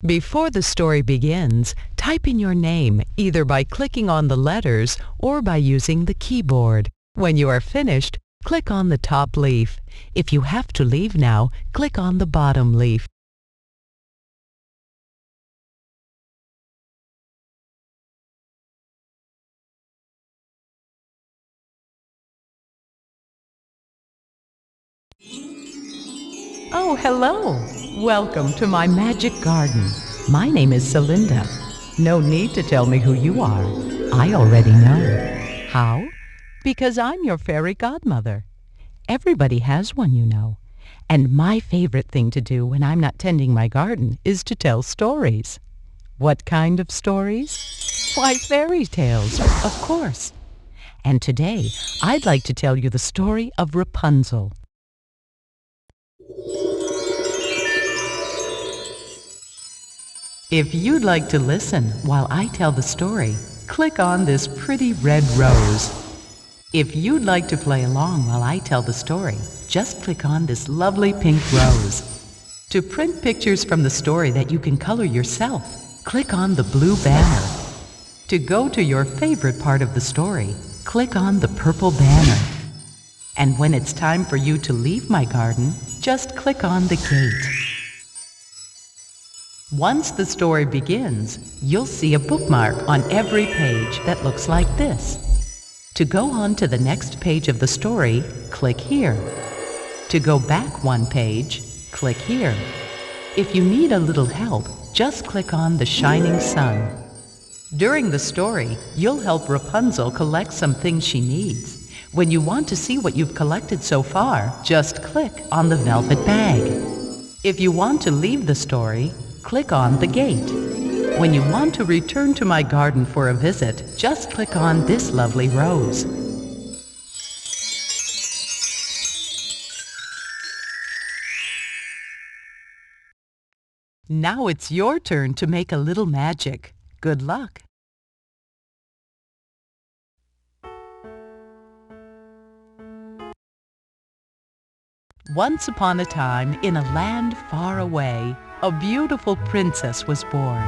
Before the story begins, type in your name either by clicking on the letters or by using the keyboard. When you are finished, click on the top leaf. If you have to leave now, click on the bottom leaf. Oh, hello! Welcome to my magic garden. My name is Celinda. No need to tell me who you are. I already know. How? Because I'm your fairy godmother. Everybody has one, you know. And my favorite thing to do when I'm not tending my garden is to tell stories. What kind of stories? Why, fairy tales, of course. And today, I'd like to tell you the story of Rapunzel. If you'd like to listen while I tell the story, click on this pretty red rose. If you'd like to play along while I tell the story, just click on this lovely pink rose. To print pictures from the story that you can color yourself, click on the blue banner. To go to your favorite part of the story, click on the purple banner. And when it's time for you to leave my garden, just click on the gate. Once the story begins, you'll see a bookmark on every page that looks like this. To go on to the next page of the story, click here. To go back one page, click here. If you need a little help, just click on the shining sun. During the story, you'll help Rapunzel collect some things she needs. When you want to see what you've collected so far, just click on the velvet bag. If you want to leave the story, click on the gate. When you want to return to my garden for a visit, just click on this lovely rose. Now it's your turn to make a little magic. Good luck. Once upon a time, in a land far away, a beautiful princess was born.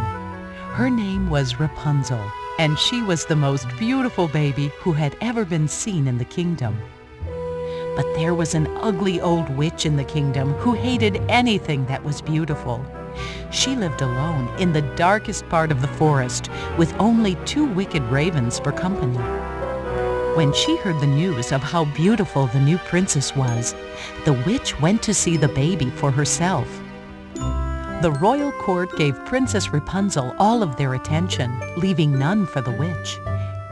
Her name was Rapunzel, and she was the most beautiful baby who had ever been seen in the kingdom. But there was an ugly old witch in the kingdom who hated anything that was beautiful. She lived alone in the darkest part of the forest with only 2 wicked ravens for company. When she heard the news of how beautiful the new princess was, the witch went to see the baby for herself. The royal court gave Princess Rapunzel all of their attention, leaving none for the witch.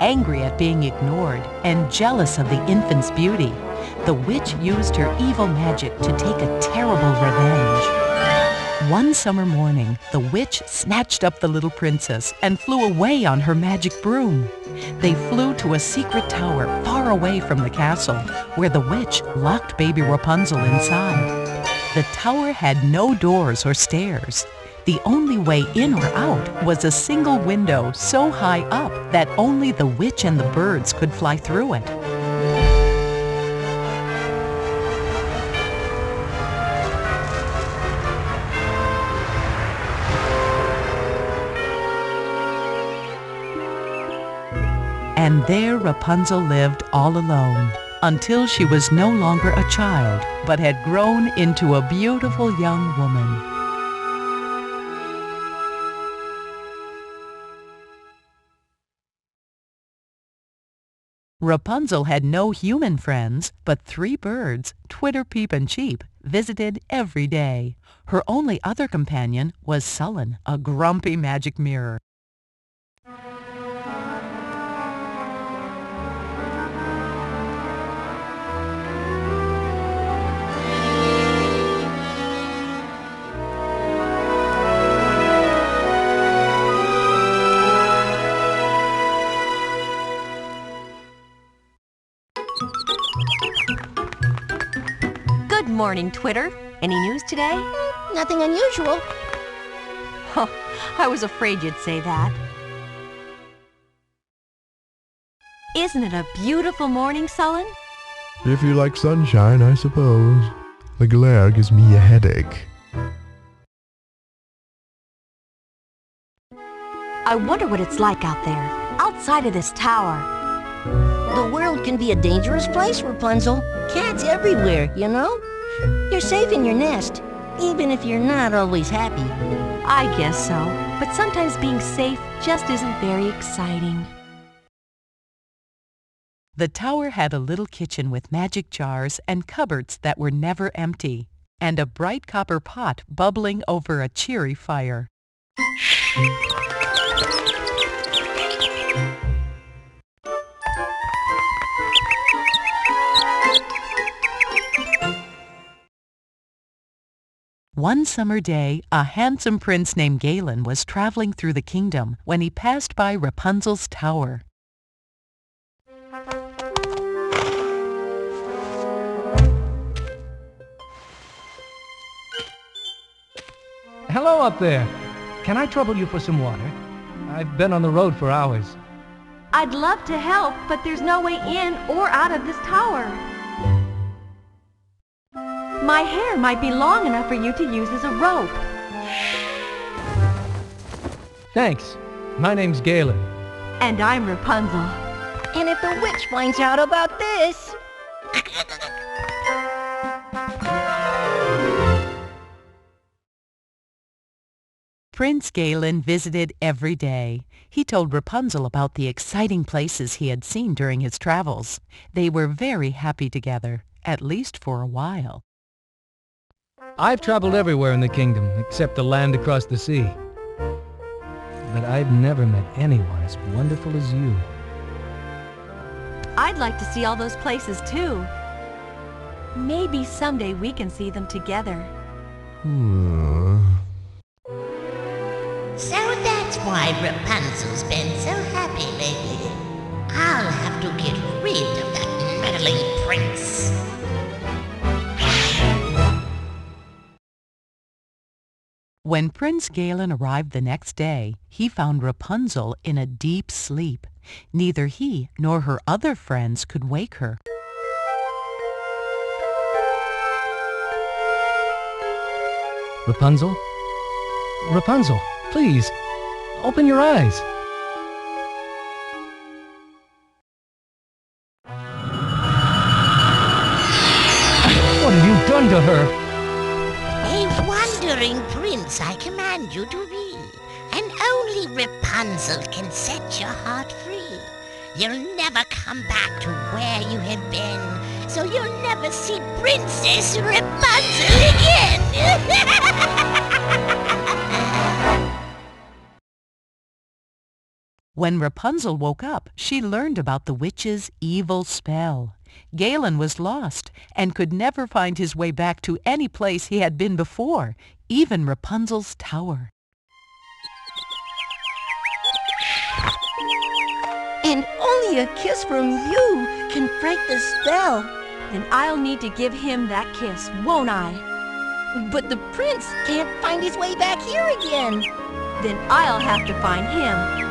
Angry at being ignored and jealous of the infant's beauty, the witch used her evil magic to take a terrible revenge. One summer morning, the witch snatched up the little princess and flew away on her magic broom. They flew to a secret tower far away from the castle, where the witch locked baby Rapunzel inside. The tower had no doors or stairs. The only way in or out was a single window so high up that only the witch and the birds could fly through it. And there Rapunzel lived all alone, until she was no longer a child, but had grown into a beautiful young woman. Rapunzel had no human friends, but 3 birds, Twitter, Peep, and Cheep, visited every day. Her only other companion was Sullen, a grumpy magic mirror. Good morning, Twitter. Any news today? Nothing unusual. Oh, I was afraid you'd say that. Isn't it a beautiful morning, Sullen? If you like sunshine, I suppose. The glare gives me a headache. I wonder what it's like out there, outside of this tower. The world can be a dangerous place, Rapunzel. Cats everywhere, you know? You're safe in your nest, even if you're not always happy. I guess so, but sometimes being safe just isn't very exciting. The tower had a little kitchen with magic jars and cupboards that were never empty, and a bright copper pot bubbling over a cheery fire. One summer day, a handsome prince named Galen was traveling through the kingdom when he passed by Rapunzel's tower. Hello up there. Can I trouble you for some water? I've been on the road for hours. I'd love to help, but there's no way in or out of this tower. My hair might be long enough for you to use as a rope. Thanks. My name's Galen. And I'm Rapunzel. And if the witch finds out about this... Prince Galen visited every day. He told Rapunzel about the exciting places he had seen during his travels. They were very happy together, at least for a while. I've traveled everywhere in the kingdom, except the land across the sea. But I've never met anyone as wonderful as you. I'd like to see all those places too. Maybe someday we can see them together. So that's why Rapunzel's been so happy lately. I'll have to get rid of that meddling prince. When Prince Galen arrived the next day, he found Rapunzel in a deep sleep. Neither he nor her other friends could wake her. Rapunzel? Rapunzel, please, open your eyes. What have you done to her? A wandering prince I command you to be, and only Rapunzel can set your heart free. You'll never come back to where you have been, so you'll never see Princess Rapunzel again. When Rapunzel woke up, she learned about the witch's evil spell. Galen was lost and could never find his way back to any place he had been before, even Rapunzel's tower. And only a kiss from you can break the spell. Then I'll need to give him that kiss, won't I? But the prince can't find his way back here again. Then I'll have to find him.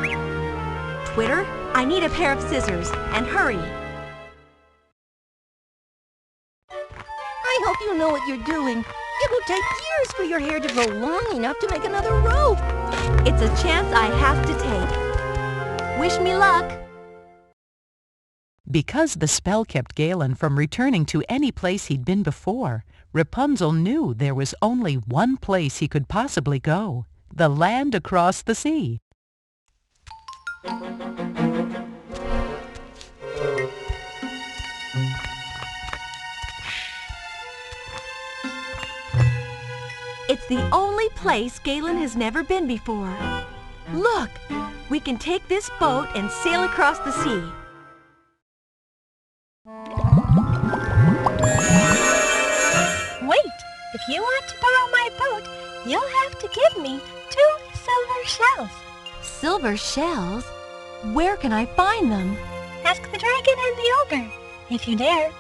Twitter, I need a pair of scissors, and hurry. I hope you know what you're doing. It will take years for your hair to grow long enough to make another rope. It's a chance I have to take. Wish me luck. Because the spell kept Galen from returning to any place he'd been before, Rapunzel knew there was only one place he could possibly go, the land across the sea. It's the only place Galen has never been before. Look, we can take this boat and sail across the sea. Wait, if you want to borrow my boat, you'll have to give me 2 silver shells. Silver shells? Where can I find them? Ask the dragon and the ogre, if you dare.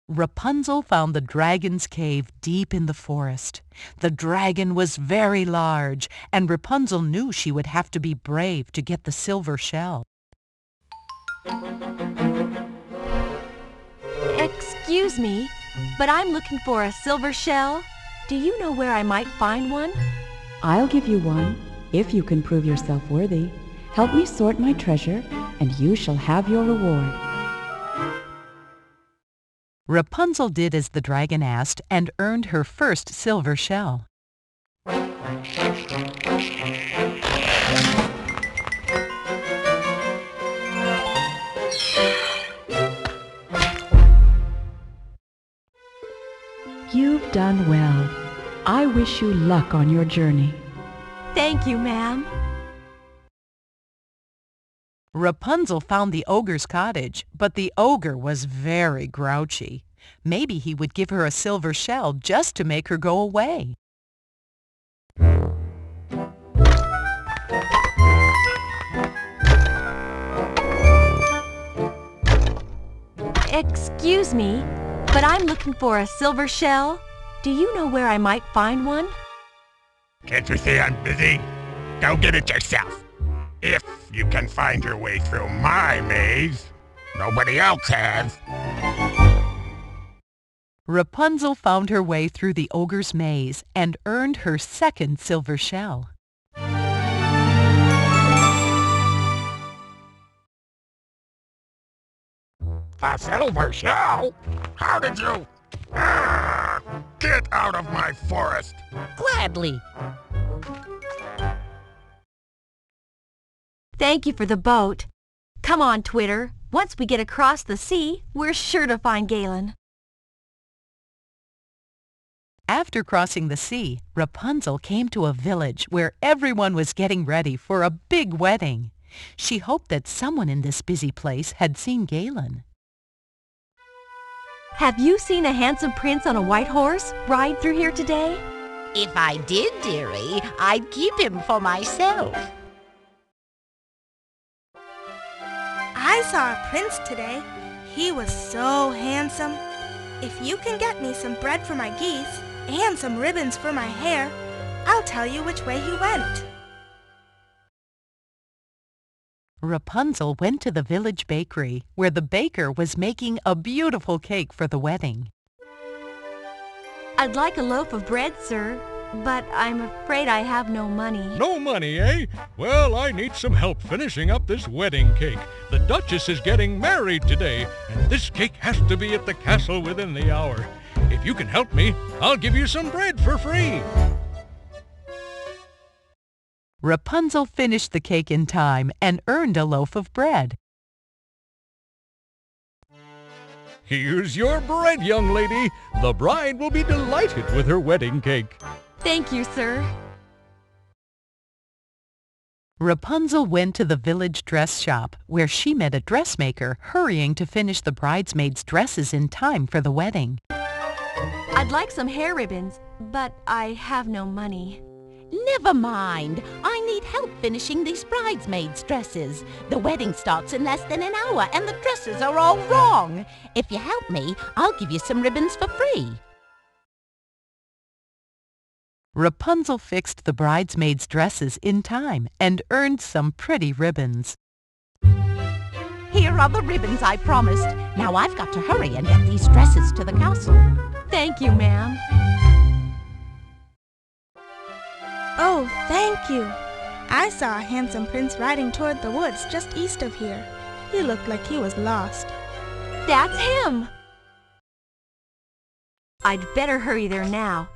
Rapunzel found the dragon's cave deep in the forest. The dragon was very large, and Rapunzel knew she would have to be brave to get the silver shell. Excuse me, but I'm looking for a silver shell. Do you know where I might find one? I'll give you one, if you can prove yourself worthy. Help me sort my treasure, and you shall have your reward. Rapunzel did as the dragon asked and earned her first silver shell. You've done well. I wish you luck on your journey. Thank you, ma'am. Rapunzel found the ogre's cottage, but the ogre was very grouchy. Maybe he would give her a silver shell just to make her go away. Excuse me, but I'm looking for a silver shell. Do you know where I might find one? Can't you see I'm busy? Go get it yourself. If you can find your way through my maze, nobody else has. Rapunzel found her way through the ogre's maze and earned her second silver shell. A silver shell? How did you... Get out of my forest! Gladly. Thank you for the boat. Come on, Twitter. Once we get across the sea, we're sure to find Galen. After crossing the sea, Rapunzel came to a village where everyone was getting ready for a big wedding. She hoped that someone in this busy place had seen Galen. Have you seen a handsome prince on a white horse ride through here today? If I did, dearie, I'd keep him for myself. I saw a prince today. He was so handsome. If you can get me some bread for my geese and some ribbons for my hair, I'll tell you which way he went. Rapunzel went to the village bakery, where the baker was making a beautiful cake for the wedding. I'd like a loaf of bread, sir, but I'm afraid I have no money. No money, eh? Well, I need some help finishing up this wedding cake. The Duchess is getting married today, and this cake has to be at the castle within the hour. If you can help me, I'll give you some bread for free. Rapunzel finished the cake in time and earned a loaf of bread. Here's your bread, young lady. The bride will be delighted with her wedding cake. Thank you, sir. Rapunzel went to the village dress shop, where she met a dressmaker hurrying to finish the bridesmaids' dresses in time for the wedding. I'd like some hair ribbons, but I have no money. Never mind. I need help finishing these bridesmaids' dresses. The wedding starts in less than an hour and the dresses are all wrong. If you help me, I'll give you some ribbons for free. Rapunzel fixed the bridesmaids' dresses in time and earned some pretty ribbons. Here are the ribbons I promised. Now I've got to hurry and get these dresses to the castle. Thank you, ma'am. Oh, thank you. I saw a handsome prince riding toward the woods just east of here. He looked like he was lost. That's him. I'd better hurry there now.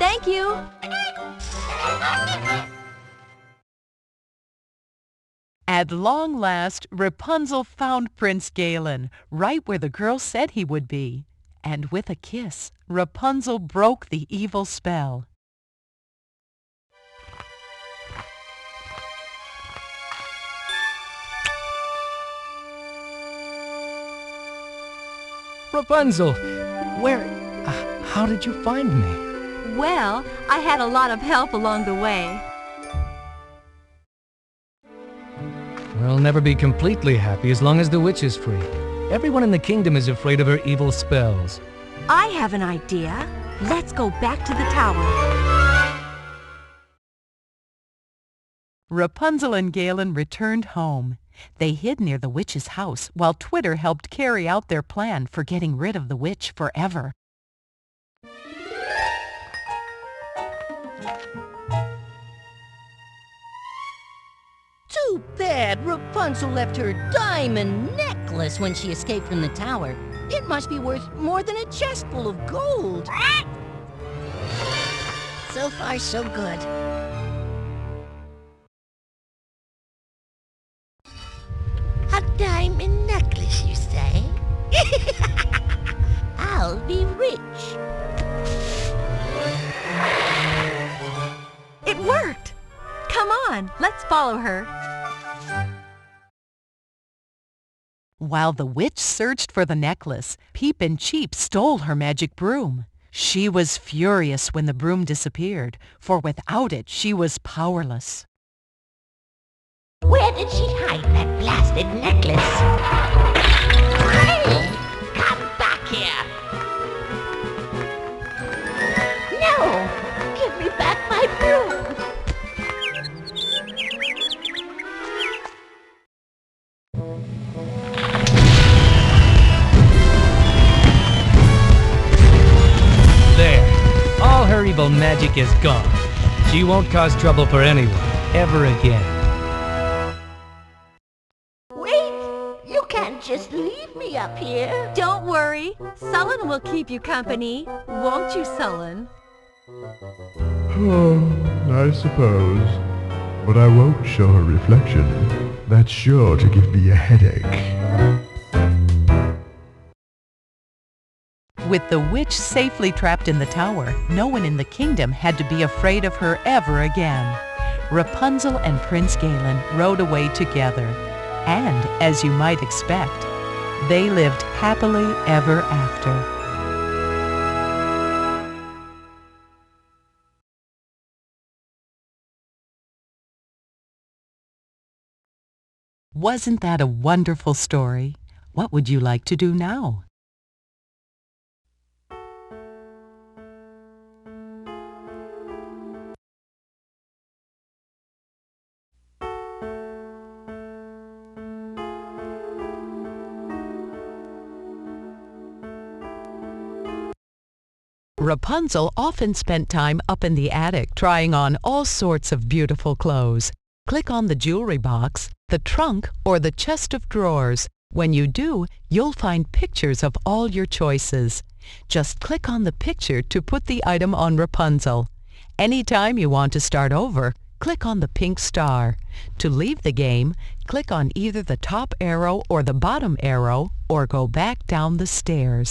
Thank you. At long last, Rapunzel found Prince Galen, right where the girl said he would be. And with a kiss, Rapunzel broke the evil spell. Rapunzel, how did you find me? Well, I had a lot of help along the way. I'll never be completely happy as long as the witch is free. Everyone in the kingdom is afraid of her evil spells. I have an idea. Let's go back to the tower. Rapunzel and Galen returned home. They hid near the witch's house while Twitter helped carry out their plan for getting rid of the witch forever. Too bad Rapunzel left her diamond necklace when she escaped from the tower. It must be worth more than a chest full of gold. So far, so good. A diamond necklace, you say? I'll be rich. It worked! Come on, let's follow her. While the witch searched for the necklace, Peep and Cheep stole her magic broom. She was furious when the broom disappeared, for without it she was powerless. Where did she hide that blasted necklace? Hey, come back here! No! Give me back my broom! There. All her evil magic is gone. She won't cause trouble for anyone, ever again. Wait! You can't just leave me up here! Don't worry, Sullen will keep you company. Won't you, Sullen? I suppose. But I won't show her reflection. That's sure to give me a headache. With the witch safely trapped in the tower, no one in the kingdom had to be afraid of her ever again. Rapunzel and Prince Galen rode away together, and, as you might expect, they lived happily ever after. Wasn't that a wonderful story? What would you like to do now? Rapunzel often spent time up in the attic trying on all sorts of beautiful clothes. Click on the jewelry box, the trunk, or the chest of drawers. When you do, you'll find pictures of all your choices. Just click on the picture to put the item on Rapunzel. Anytime you want to start over, click on the pink star. To leave the game, click on either the top arrow or the bottom arrow, or go back down the stairs.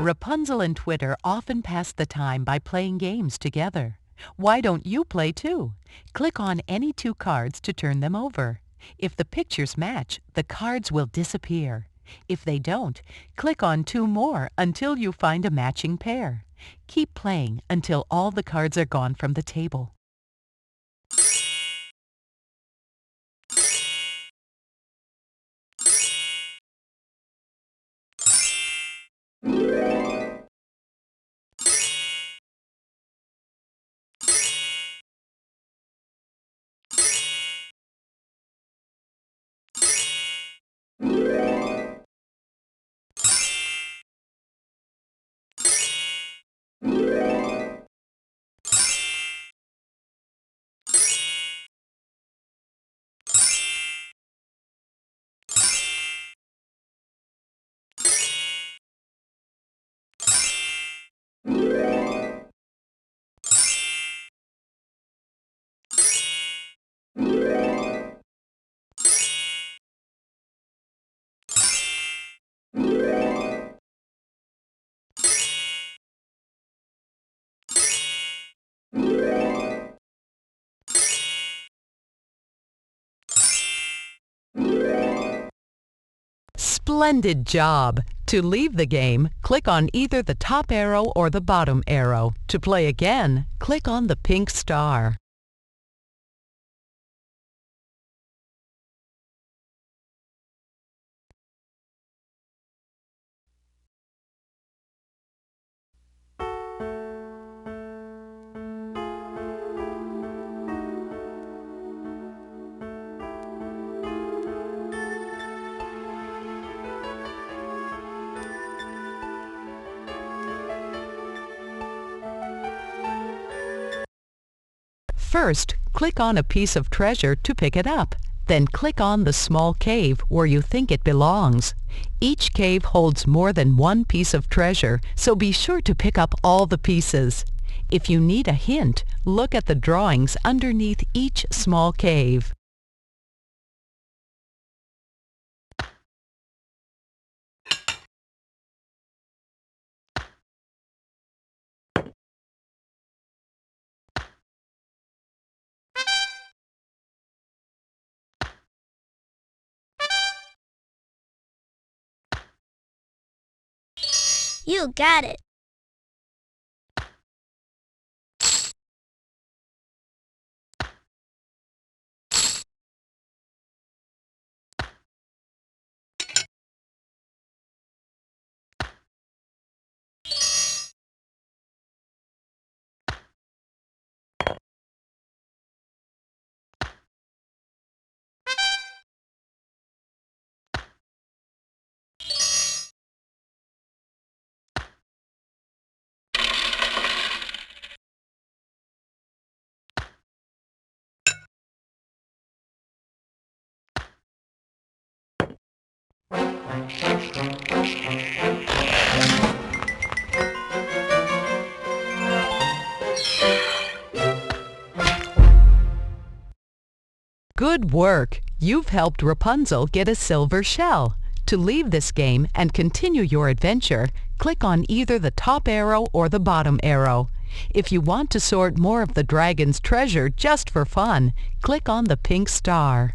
Rapunzel and Twitter often pass the time by playing games together. Why don't you play too? Click on any two cards to turn them over. If the pictures match, the cards will disappear. If they don't, click on two more until you find a matching pair. Keep playing until all the cards are gone from the table. Splendid job! To leave the game, click on either the top arrow or the bottom arrow. To play again, click on the pink star. First, click on a piece of treasure to pick it up. Then click on the small cave where you think it belongs. Each cave holds more than one piece of treasure, so be sure to pick up all the pieces. If you need a hint, look at the drawings underneath each small cave. You got it. Good work! You've helped Rapunzel get a silver shell. To leave this game and continue your adventure, click on either the top arrow or the bottom arrow. If you want to sort more of the dragon's treasure just for fun, click on the pink star.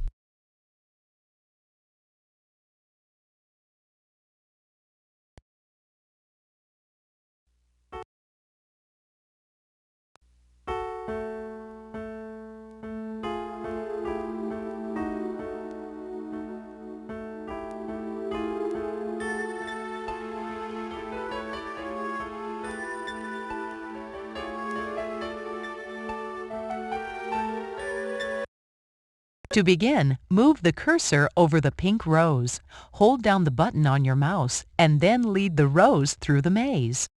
To begin, move the cursor over the pink rose. Hold down the button on your mouse and then lead the rose through the maze.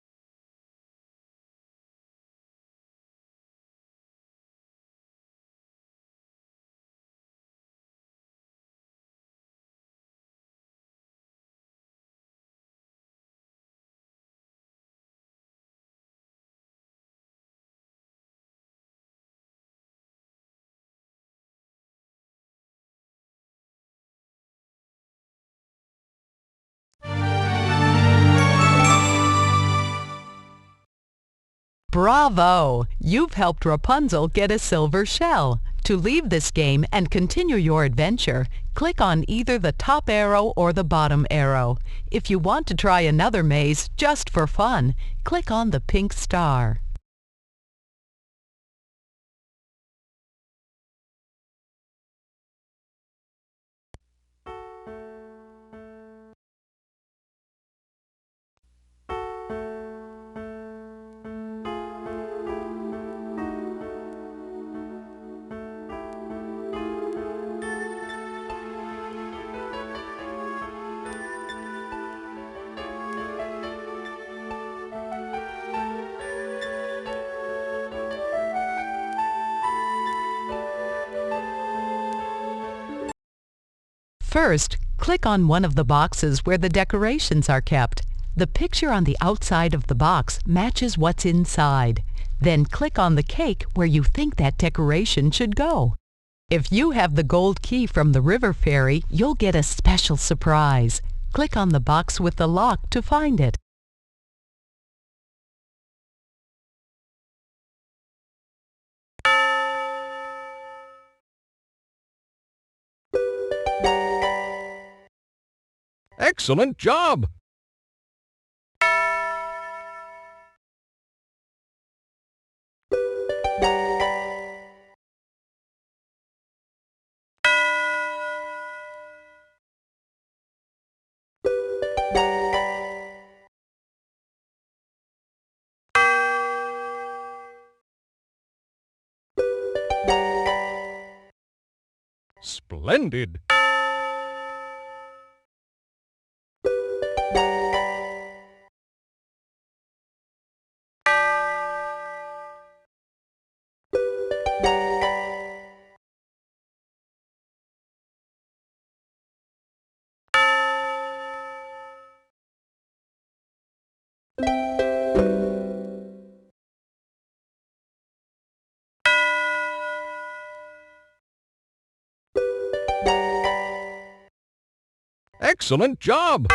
Bravo! You've helped Rapunzel get a silver shell. To leave this game and continue your adventure, click on either the top arrow or the bottom arrow. If you want to try another maze just for fun, click on the pink star. First, click on one of the boxes where the decorations are kept. The picture on the outside of the box matches what's inside. Then click on the cake where you think that decoration should go. If you have the gold key from the river fairy, you'll get a special surprise. Click on the box with the lock to find it. Excellent job! Splendid! Excellent job!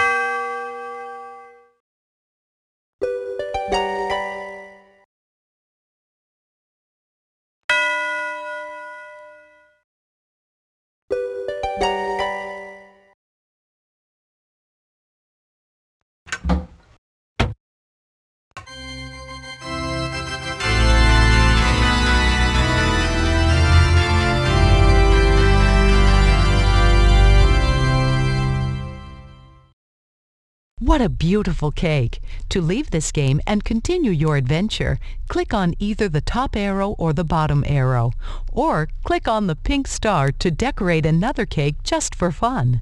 What a beautiful cake! To leave this game and continue your adventure, click on either the top arrow or the bottom arrow, or click on the pink star to decorate another cake just for fun.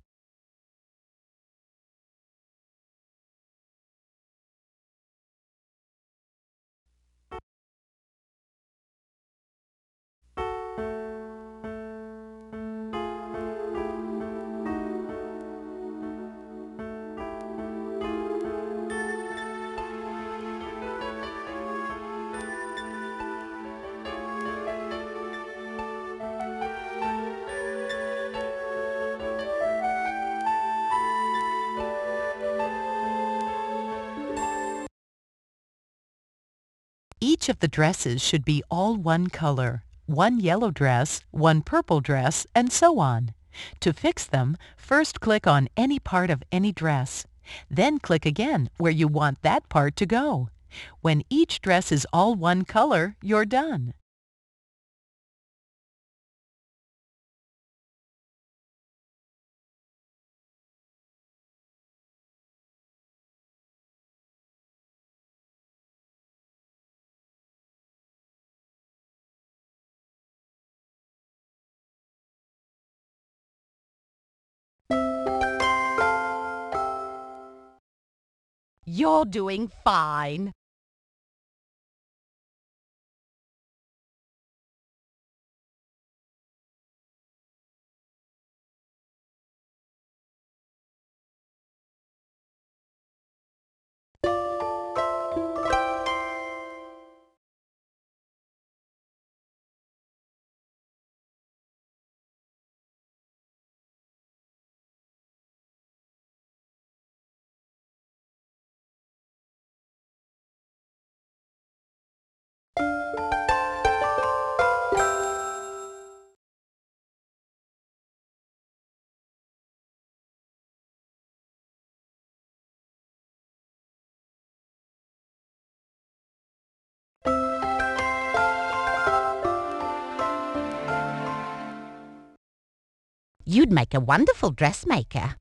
Each of the dresses should be all one color, one yellow dress, one purple dress, and so on. To fix them, first click on any part of any dress. Then click again where you want that part to go. When each dress is all one color, you're done. You're doing fine. You'd make a wonderful dressmaker.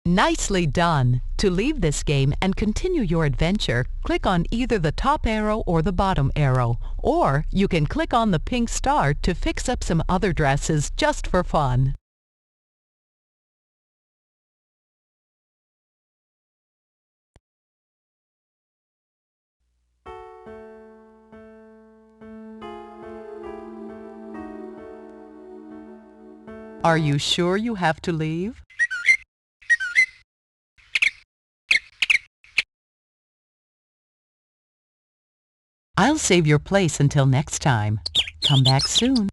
Nicely done! To leave this game and continue your adventure, click on either the top arrow or the bottom arrow, or you can click on the pink star to fix up some other dresses just for fun. Are you sure you have to leave? I'll save your place until next time. Come back soon.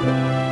you.